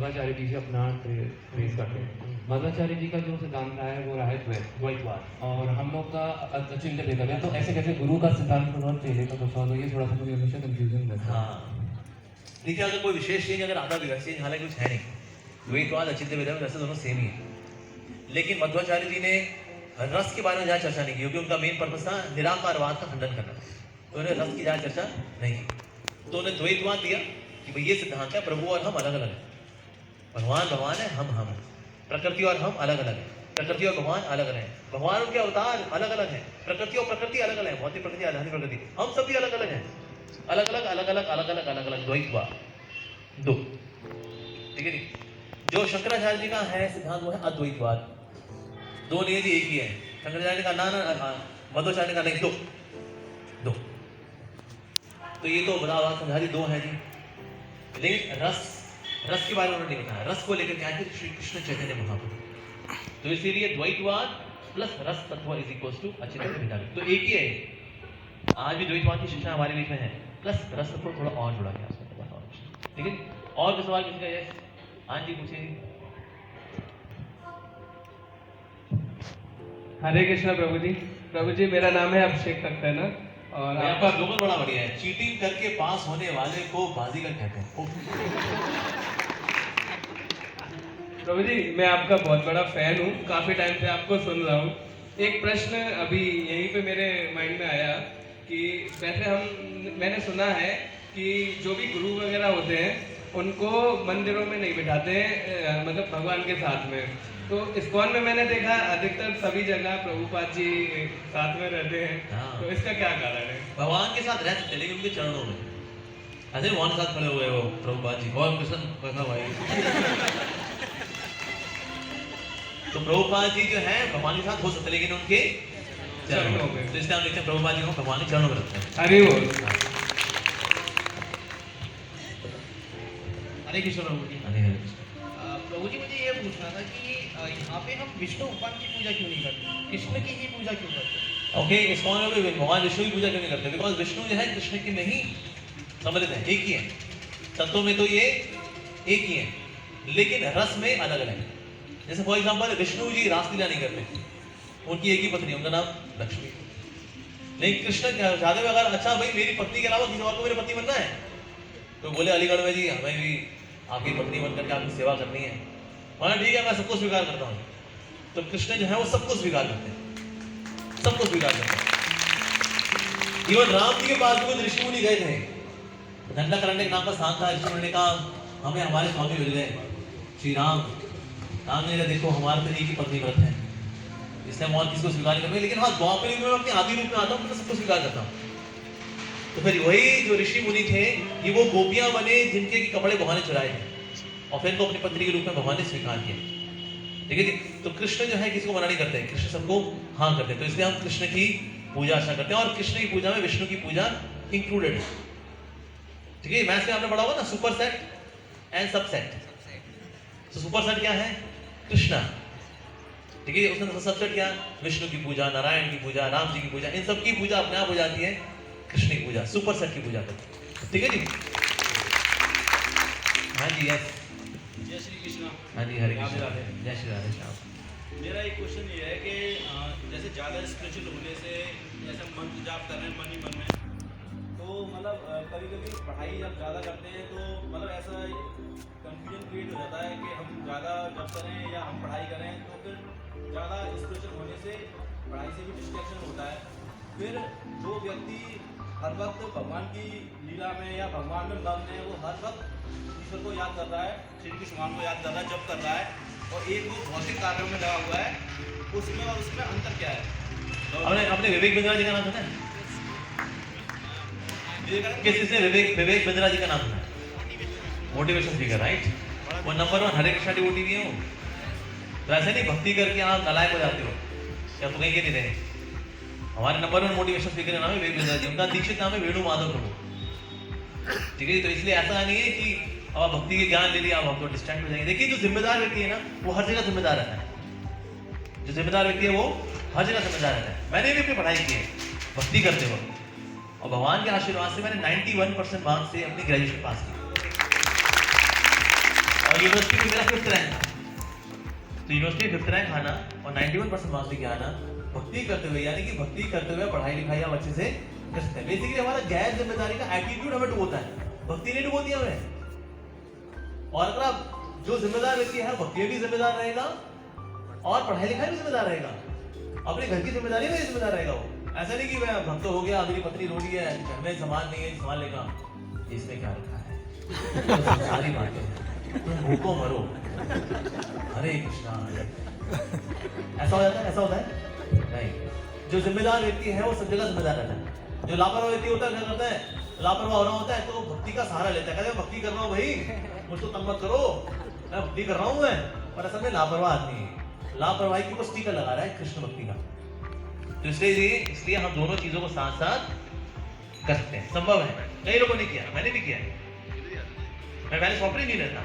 मध्वाचार्य जी से अपना ट्रेस करते हैं। मध्वाचार्य जी का जो सिद्धांत रहा है वो रहा है द्वैतवाद, और हम लोग का अचिंत्य भेदभाव है। तो ऐसे कैसे गुरु का सिद्धांत और चेले का प्रसाद हो, ये थोड़ा सा मुझे हमेशा कंफ्यूजन रहता है। हाँ, देखिए अगर कोई विशेष चेंज अगर आता भी चेंज हालांकि कुछ है नहीं, द्वैतवाद अचिंत्य भेदभाव वैसे दोनों सेम ही है। लेकिन मध्वाचार्य जी ने रस के बारे में ज़्यादा चर्चा नहीं की, क्योंकि उनका मेन पर्पस था निराकारवाद का खंडन करना, तो उन्होंने रस की ज़्यादा चर्चा नहीं की। तो उन्होंने द्वैतवाद दिया कि भाई ये सिद्धांत है प्रभु और हम अलग अलग हैं, भगवान भगवान है, हम हैं, प्रकृति और हम अलग अलग हैं, प्रकृति और भगवान अलग अलग हैं, भगवान उनके अवतार अलग अलग हैं, प्रकृति और प्रकृति अलग अलग है, भौतिक प्रकृति आध्यात्मिक प्रकृति, हम सभी अलग अलग हैं, अलग अलग अलग अलग अलग अलग अलग अलग द्वैतवाद दो, ठीक है जी। जो शंकराचार्य जी का है सिद्धांत वो है अद्वैतवाद, दो नहीं जी एक ही है। शंकराचार्य का ना मध्वाचार्य का नहीं, दो दो। तो ये तो बड़ा बात समझा दी, दो है जी। लेकिन रस के बारे में उन्होंने नहीं बताया, रस को लेकर क्या है श्री कृष्ण चैतन्य महाप्रभु। तो इसीलिए द्वैतवाद प्लस रस तत्व इज इक्वल टू अचिंत्य भेदभाव, तो एक ही है। आज भी द्वैतवाद की शिक्षा हमारे बीच में है, प्लस रस तत्व थोड़ा और जुड़ा गया उसमें, ठीक है। और भी सवाल किसी का? यस, हाँ जी पूछिए। हरे कृष्णा प्रभु जी। प्रभु जी मेरा नाम है अभिषेक सक्सेना और आपका स्लोगन बड़ा बढ़िया है, चीटिंग करके पास होने वाले को बाजीगर कहते हैं। प्रभु जी मैं आपका बहुत बड़ा फैन हूँ, काफी टाइम से आपको सुन रहा हूँ। एक प्रश्न अभी यहीं पे मेरे माइंड में आया कि वैसे मैंने सुना है कि जो भी गुरु वगैरह होते हैं उनको मंदिरों में नहीं बिठाते हैं, मतलब भगवान के साथ में। तो इस्कॉन में मैंने देखा अधिकतर सभी जगह प्रभुपाद जी साथ में रहते हैं। हाँ। तो इसका क्या कारण है? भगवान के साथ रह सकते लेकिन उनके चरणों में ऐसे भगवान के साथ खड़े हुए वो प्रभुपाद जी, और कृष्ण बैठा हुआ है। तो प्रभुपाद जी जो है भगवान के साथ हो सकते लेकिन उनके चरणों में, तो इसलिए हम देखते हैं प्रभुपाद जी को भगवान के चरणों में रखते हैं। हरि बोल। हरे कृष्ण प्रभु जी। हरे हरे कृष्ण। प्रभु जी मुझे ये पूछना था कि यहाँ पे हम विष्णु भगवान की पूजा क्यों नहीं करते, कृष्ण की ही पूजा क्यों करते? ओके, इस कौन में भगवान विष्णु की पूजा क्यों नहीं करते? बिकॉज विष्णु जो है कृष्ण की में ही सम्मिलित है, एक ही है तत्वों में, तो ये एक ही है लेकिन रस में अलग अलग है। जैसे फॉर एग्जाम्पल विष्णु जी रासलीला नहीं करते, उनकी एक ही पत्नी, उनका नाम लक्ष्मी। लेकिन कृष्ण चाहते हुए अगर अच्छा भाई मेरी पत्नी के अलावा किसी और को मेरी पत्नी बनना है, तो बोले अलीगढ़ में जी हमें भी आपकी पत्नी बनकर के आपकी सेवा करनी है, हाँ ठीक है मैं सबको स्वीकार करता हूँ। तो कृष्ण जो है वो सबको स्वीकार करते हैं, सबको स्वीकार करते हैं। इवन राम जी के पास भी कुछ ऋषि मुनि गए थे, दंडकारण्य के नाम का स्थान था, ऋषि मुनि ने कहा हमें हमारे स्वामी मिल गए श्री राम। राम ने कहा देखो हमारे तो एक ही पत्नी व्रत है, इसलिए हम और किसको स्वीकार नहीं करेंगे, लेकिन हाँ द्वापर युग में अपने आदि रूप में आता हूँ तो सबको स्वीकार करता हूँ। तो फिर वही जो ऋषि मुनि थे ये वो गोपियां बने जिनके कपड़े भगवान ने चुराए थे और फिर तो अपनी पत्नी के रूप में भगवान ने स्वीकार किया, ठीक है जी। तो कृष्ण जो है किसी को मना नहीं करते, कृष्ण सबको हाँ करते हैं, तो इसलिए हम कृष्ण की पूजा अर्चना करते हैं और कृष्ण की पूजा में विष्णु की पूजा इंक्लूडेड है, ठीक है। मैथ्स में आपने पढ़ा होगा ना सुपर सेट एंड सबसेट। तो सुपर सेट क्या है? कृष्णा, ठीक है। उसमें सबसेट क्या? विष्णु की पूजा, नारायण की पूजा, राम जी की पूजा, इन सब की पूजा अपने आप हो जाती है कृष्ण की पूजा, सुपर सेट की पूजा करते हैं, ठीक है जी। हाँ जी यस। जय श्री कृष्ण। हाँ जी हरे कृष्ण। जय श्री राधे श्याम। मेरा एक क्वेश्चन ये है कि जैसे ज़्यादा स्पिरिचुअल होने से जैसे मंत्र जाप कर रहे हैं मन ही मन में, तो मतलब कभी कभी पढ़ाई जब ज़्यादा करते हैं तो मतलब ऐसा कंफ्यूजन क्रिएट हो जाता है कि हम ज़्यादा जब करें या हम पढ़ाई करें तो फिर ज़्यादा स्पिरिचुअल होने से पढ़ाई से भी डिस्ट्रैक्शन होता है। फिर जो व्यक्ति हर वक्त भगवान की लीला में या भगवान में मग्न है वो हर वक्त ईश्वर को याद कर रहा है, श्री कृष्ण भगवान को याद कर रहा है, जप कर रहा है, और एक वो भौतिक कार्यों में लगा हुआ है, उसमें और उसमें अंतर क्या है? आपने विवेक बिंद्रा जी का नाम सुना है? किसी से विवेक बिंद्रा जी का नाम सुना है? Motivation speaker, right. वो नंबर 1 हरे कृष्णा डिवोटी भी है वो। तो ऐसे नहीं भक्ति करके आप नलायक हो जाते हो, क्या तो कहीं के नहीं रहे। हमारे नंबर 1 मोटिवेशन स्पीकर का नाम है विवेक बिंद्रा जी, उनका दीक्षित नाम है वेणु माधव प्रभु, ठीक है। तो इसलिए ऐसा नहीं है कि अब आप भक्ति के ज्ञान ले लिया आप आपको डिस्ट्रैक्ट हो जाएंगे। देखिए जो जिम्मेदार व्यक्ति है ना वो हर जगह जिम्मेदार रहता है, जो जिम्मेदार व्यक्ति है वो हर जगह जिम्मेदार रहता है। मैंने भी अपनी पढ़ाई की है भक्ति करते वक्त, और भगवान के आशीर्वाद से मैंने 91% मार्क्स से अपनी ग्रेजुएशन पास की, और यूनिवर्सिटी में मेरा 5th रैंक था। तो यूनिवर्सिटी में 5th रैंक आना और 91% मार्क्स लेके आना भक्ति करते हुए, यानी कि भक्ति करते हुए पढ़ाई लिखाई आप अच्छे से कर सकते हैं। बेसिकली हमारा गैर जिम्मेदारी का एटीट्यूड हमें डुबोता है, भक्ति नहीं डुबोती हमें। और अगर आप जो जिम्मेदार व्यक्ति है भक्ति भी जिम्मेदार रहेगा और पढ़ाई लिखाई भी जिम्मेदार रहेगा, अपने घर की जिम्मेदारी में जिम्मेदार रहेगा वो। ऐसा नहीं कि मैं भक्त हो गया, मेरी पत्नी रो रही है, घर में सामान नहीं है, सामान लेगा, इसमें क्या रखा है, तो सारी बातें तुम भूखो मरो, हरे कृष्णा। ऐसा हो जाता है? ऐसा होता है नहीं। जो जिम्मेदार व्यक्ति है वो सब जगह जिम्मेदार रहता है। जो लापरवाह व्यक्ति होता है क्या करता है, लापरवाह हो रहा होता है तो भक्ति का सहारा लेता है, कहते हैं भक्ति कर रहा हूँ भाई, मुझको तंग मत करो, मैं भक्ति कर रहा हूँ मैं, पर असल में लापरवाह आदमी है। लापरवाही के ऊपर स्टिकर लगा रहा है कृष्ण भक्ति का। तो इसलिए हम दोनों चीजों को साथ साथ कर सकते हैं, संभव है। कई लोगों ने किया, मैंने भी किया है। मैं पहले सॉफ्टवेयर इंजीनियर था,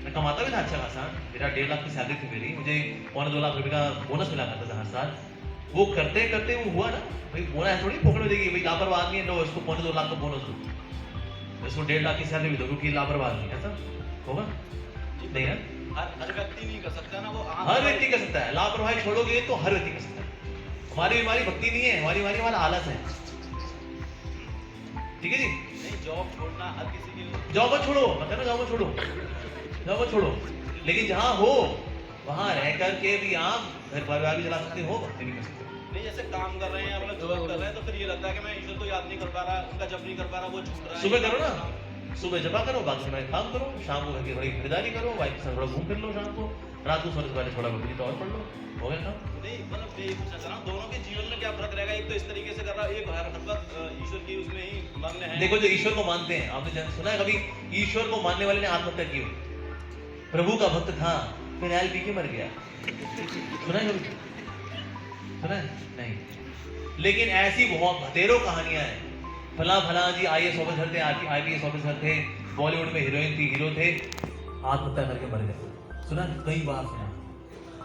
मैं कमाता भी था अच्छा खासा, मेरा 1.5 लाख की सैलरी थी मेरी, मुझे 1.25 लाख रुपए का बोनस मिला करता था हर साल। वो करते करते वो हुआ ना भाई, बोनस थोड़ी पकड़ हो जाएगी भाई, लापरवाह आदमी है, लो इसको 1.25 लाख का बोनस दो, इसको 1.5 लाख की सैलरी भी दो क्योंकि लापरवाह आदमी, ऐसा होगा नहीं ना? हर व्यक्ति नहीं कर सकता ना वो। हर व्यक्ति कर सकता है, लापरवाही छोड़ोगे तो हर व्यक्ति कर सकता है। हमारी बीमारी भक्ति नहीं है, हमारी बीमारी हमारा आलस है। ठीक है जी? नहीं, जॉब छोड़ना हर किसी के लिए। जॉब मत छोड़ो, मतलब ना जॉब मत छोड़ो, जॉब मत छोड़ो, लेकिन जहाँ हो वहाँ रह करके भी आप घर परिवार भी चला सकते हो, भक्ति भी कर सकते हो। नहीं, जैसे काम कर रहे हैं, अपना जॉब कर रहे हैं, तो फिर ये लगता है कि मैं ईश्वर को याद नहीं कर पा रहा, उनका जप नहीं कर पा रहा, वो छूट रहा है। सुबह करो ना, सुबह जपा करो, बाकी समय काम करो, शाम को घर की थोड़ी खरीदारी करो, वाइफ के साथ थोड़ा घूम फिर लो, शाम को रात को सोने से पहले थोड़ा भक्ति तो और पढ़ लो, हो गया काम। नहीं, मतलब मैं ये पूछना चाह रहा हूँ, दोनों के जीवन में क्या फर्क रहेगा? एक तो इस तरीके से कर रहा है, एक हर वक्त ईश्वर की उसमें ही मग्न है। देखो, जो ईश्वर को मानते हैं, आपने सुना है कभी ईश्वर को मानने वाले ने आत्महत्या की हो? प्रभु का भक्त था, फिनाइल पी के मर गया, सुना है कभी? सुना है? नहीं। लेकिन ऐसी बहुत बतेरों कहानियां हैं। फला फला जी IAS ऑफिसर थे, IPS ऑफिसर थे, बॉलीवुड में हीरोइन थी, हीरो थे, आत्महत्या करके मर गए। सुना? कई बार सुना।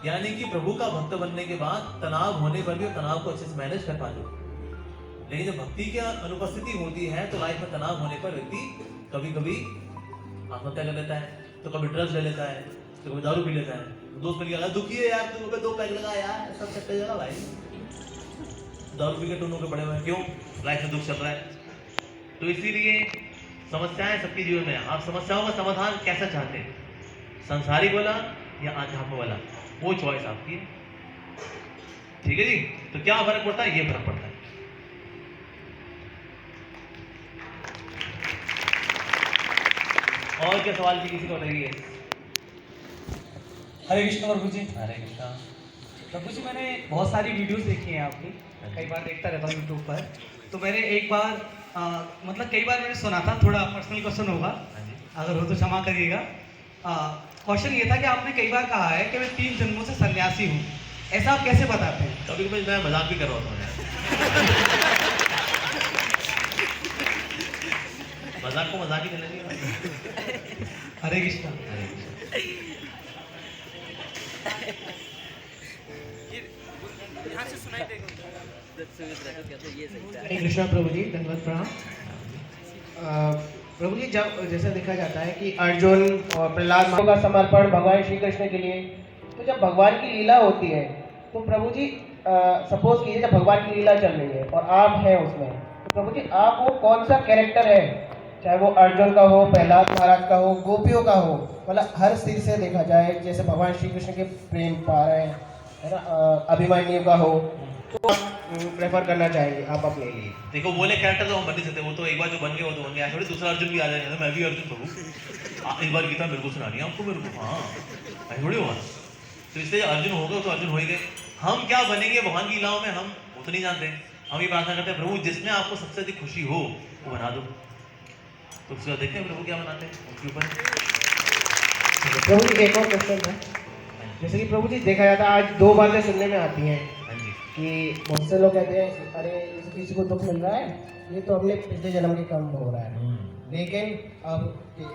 यानी कि प्रभु का भक्त बनने के बाद तनाव होने पर भी तनाव को अच्छे से मैनेज कर पाते हो। लेकिन जब भक्ति की अनुपस्थिति होती है तो लाइफ में तनाव होने पर व्यक्ति कभी कभी आत्महत्या कर लेता है, तो कभी ड्रग्स ले लेता है, तो कभी दारू पी लेता है। दोस्त मिल गया, दुखी है यार, तू 2 पैक लगा यार, सब सेट हो जाएगा भाई, दारू पी के टूनों के पड़े हुए हैं, क्यों? लाइफ में दुख चल रहा है। तो इसीलिए समस्याएं सबके जीवन में, आप समस्याओं का समाधान कैसा चाहते हैं, संसारिक वाला या आध्यात्म वाला, वो चॉइस आपकी है। ठीक है जी? तो क्या फर्क पड़ता है? ये फर्क पड़ता है। और क्या सवाल थी किसी को बताइए? हरे कृष्ण प्रभु जी। हरे कृष्णा। प्रभु जी, मैंने बहुत सारी वीडियोस देखी हैं आपकी, कई बार देखता रहता हूँ यूट्यूब पर। तो मैंने एक बार मतलब कई बार मैंने सुना था, थोड़ा पर्सनल क्वेश्चन होगा, अगर हो तो क्षमा करिएगा। क्वेश्चन ये था कि आपने कई बार कहा है कि मैं 3 जन्मों से सन्यासी हूँ, ऐसा आप कैसे बताते हैं? कभी कभी मैं मजाक भी कर रहा हूँ, मजाक को मजाक ही करने दिया। हरे कृष्णा। हरे कृष्णा प्रभु जी, धन्यवाद प्रणाम। प्रभु जी, जब जैसा देखा जाता है कि अर्जुन और प्रहलाद का समर्पण भगवान श्री कृष्ण के लिए, तो जब भगवान की लीला होती है तो प्रभु जी सपोज कीजिए जब भगवान की लीला चल रही है और आप हैं उसमें, तो प्रभु जी आप वो कौन सा कैरेक्टर है, चाहे वो अर्जुन का हो, प्रहलाद महाराज का हो, गोपियों का हो, मतलब हर स्थिति से देखा जाए, जैसे भगवान श्री कृष्ण के प्रेम पा रहे हैं, है ना, अभिमन्यु का हो, तो प्रेफर करना चाहेंगे आप अपने लिए? देखो, बोले कैरेक्टर तो हम बन नहीं सकते, वो तो एक बार जो बन गए वो तो बन गया, थोड़ी दूसरा अर्जुन भी आ जाएगा, मैं भी अर्जुन प्रभु, एक बार गीता मेरे को सुनानी है आपको, मेरे को, हाँ ऐसा थोड़ी होगा। तो इसलिए अर्जुन हो गए तो अर्जुन हो ही गए। हम क्या बनेंगे भगवान की लीलाओं में, हम वो तो नहीं जानते। हम ये प्रार्थना करते हैं, प्रभु जिसमें आपको सबसे अधिक खुशी हो वो बना दो। तो उसके बाद देखते हैं प्रभु क्या बनाते हैं उसके ऊपर। प्रभु जी, एक और क्वेश्चन था, जैसे कि प्रभु जी देखा जाता है आज 2 बातें सुनने में आती हैं कि बहुत से लोग कहते हैं अरे किसी को दुख मिल रहा है, ये तो हमने पिछले जन्म के कर्म हो रहा है, लेकिन अब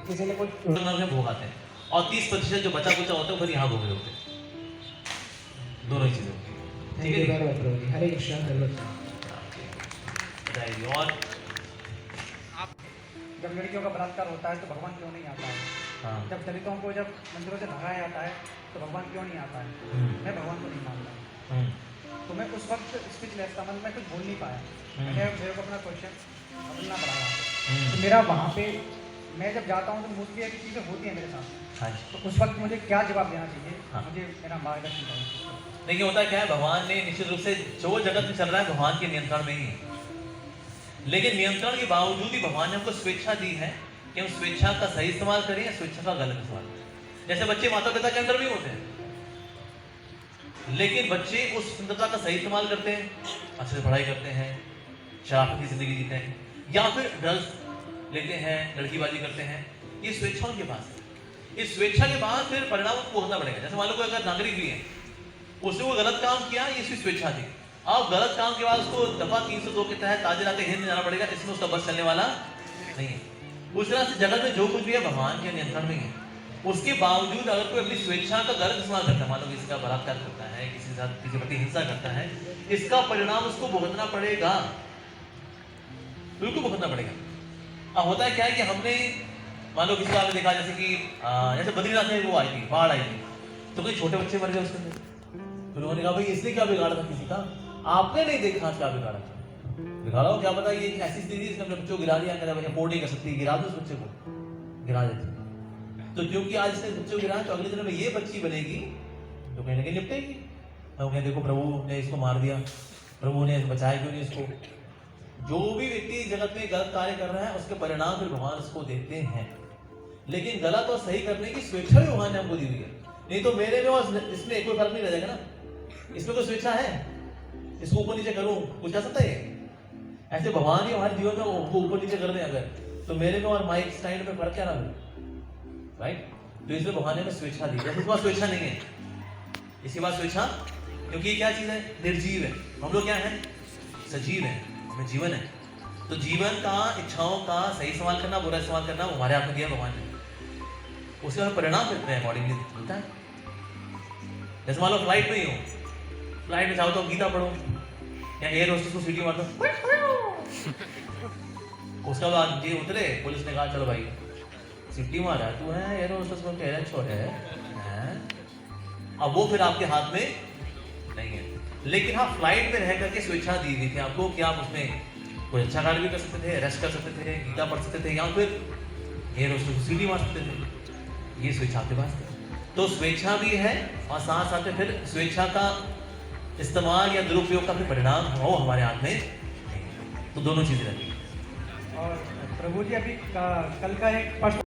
किसी ने कुछ भोग आते हैं और 30% जो बचा कुचा होता है फिर यहाँ भोग होते हैं, दोनों ही चीजें होती हैं। ठीक है प्रभु जी, हरे कृष्णा। और जब लड़कियों का बलात्कार होता है तो भगवान क्यों नहीं आता है? हाँ। जब दलितों को जब मंदिरों से भगाया जाता है तो भगवान क्यों नहीं आता है? मैं भगवान को नहीं मानता। तो मैं उस वक्त स्पीच लेस था, मैं कुछ बोल नहीं पाया। मैंने मेरे को अपना क्वेश्चन बदलना पड़ा। तो मेरा वहाँ पे मैं जब जाता हूँ तो मोस्टली ऐसी चीज़ें होती हैं मेरे साथ। हाँ। तो उस वक्त मुझे क्या जवाब देना चाहिए? हाँ। मुझे मेरा मार्गदर्शन करें। देखिए होता क्या है, भगवान ने निश्चित रूप से जो जगत में चल रहा है भगवान के नियंत्रण में ही है, लेकिन नियंत्रण के बावजूद भी भगवान ने हमको स्वेच्छा दी है कि हम स्वेच्छा का सही इस्तेमाल करें या स्वेच्छा का गलत इस्तेमाल करें। जैसे बच्चे माता पिता के अंदर भी होते हैं, लेकिन बच्चे उस स्वतंत्रता का सही इस्तेमाल करते हैं, अच्छे से पढ़ाई करते हैं, शराफती जिंदगी जीते हैं, या फिर ड्रग्स लेते हैं, लड़कीबाजी करते हैं। ये स्वेच्छा उनके पास है। इस स्वेच्छा के बाद फिर परिणाम उनको भुगतना पड़ेगा। जैसे मान लो कोई अगर नागरिक भी है, उसने वो गलत काम किया, ये इसकी स्वेच्छा थी, अब गलत काम के बाद उसको दफा 302 के तहत ताजे लाते हिंद में जाना पड़ेगा, इसमें उसका बस चलने वाला नहीं है। उस तरह से जगत में जो कुछ भी है भगवान के नियंत्रण में है, उसके बावजूद अगर कोई अपनी स्वेच्छा का गलत इस्तेमाल करता है, मान लो किसी का बलात्कार करता है, किसी के साथ किसी प्रति हिंसा करता है, इसका परिणाम उसको भुगतना पड़ेगा, बिल्कुल भुगतना पड़ेगा। अब होता है क्या है कि हमने मान लो किसी को आपने देखा, जैसे कि जैसे बद्रीनाथ में वो आई थी, बाढ़ आई थी, तो कोई छोटे बच्चे मर गए उसके अंदर, तो लोगों ने कहा भाई इसने क्या बिगाड़ा था किसी का, आपने नहीं देखा क्या बिगाड़ा था, बिगाड़ा हो क्या पता, ये ऐसी स्थिति इसने अपने बच्चों को गिरा दिया, कहता भाई अफोर्ड नहीं कर सकती, गिरा दो उस बच्चे को, गिरा देते। तो क्योंकि आज इसने बच्चों को गिराया, तो अगले दिन में ये बच्ची बनेगी तो कहीं ना कहीं निपटेगी। तो कहें देखो प्रभु ने इसको मार दिया, प्रभु ने बचाया क्यों नहीं इसको। जो भी व्यक्ति जगत में गलत कार्य कर रहा है उसके परिणाम फिर भगवान उसको देते हैं, लेकिन गलत और सही करने की स्वेच्छा भी भगवान ने हमको दी हुई है। नहीं तो मेरे में और इसमें कोई फर्क नहीं रह जाएगा ना, इसमें कोई स्वेच्छा है, इसको ऊपर नीचे करूं, कुछ कर सकता है? ऐसे भगवान ही हमारे जीवन में ऊपर नीचे कर दे अगर, तो मेरे में और माइक स्टैंड में फर्क क्या रहा, राइट? तो इसमें भगवान ने स्वेच्छा दी, इसके बाद स्वेच्छा नहीं है, इसके बाद स्वेच्छा, क्योंकि ये क्या चीज है, निर्जीव है, हम लोग क्या है, सजीव है, हमें जीवन है। तो जीवन का, इच्छाओं का सही इस्तेमाल करना, बुरा इस्तेमाल करना, वो हमारे हाथ में दिया भगवान ने, उसके हमें परिणाम मिलते हैं, अकॉर्डिंगली मिलता है। जैसे मान लो फ्लाइट में ही हो, फ्लाइट में जाओ तो गीता पढ़ो, या एयर होस्टेस को सीटी मार दो, उसके बाद ये उतरे, पुलिस ने कहा चलो भाई सीटी मारा, तू है एयर होस्टेस को कह रहा छोड़ है, अब वो फिर आपके हाथ में नहीं है। लेकिन हाँ, फ्लाइट में रह करके स्वेच्छा दी गई थी आपको कि आप उसमें कोई अच्छा कार्य भी कर सकते थे, रेस्ट कर सकते थे, गीता पढ़ सकते थे, या फिर एयर होस्टेस को सीटी मार सकते थे, ये स्वेच्छा आपके पास थी। तो स्वेच्छा भी है और साथ साथ में फिर स्वेच्छा का इस्तेमाल या दुरुपयोग का भी परिणाम हो हमारे हाथ में, तो दोनों चीजें रहती हैं। और प्रभु जी अभी कल का एक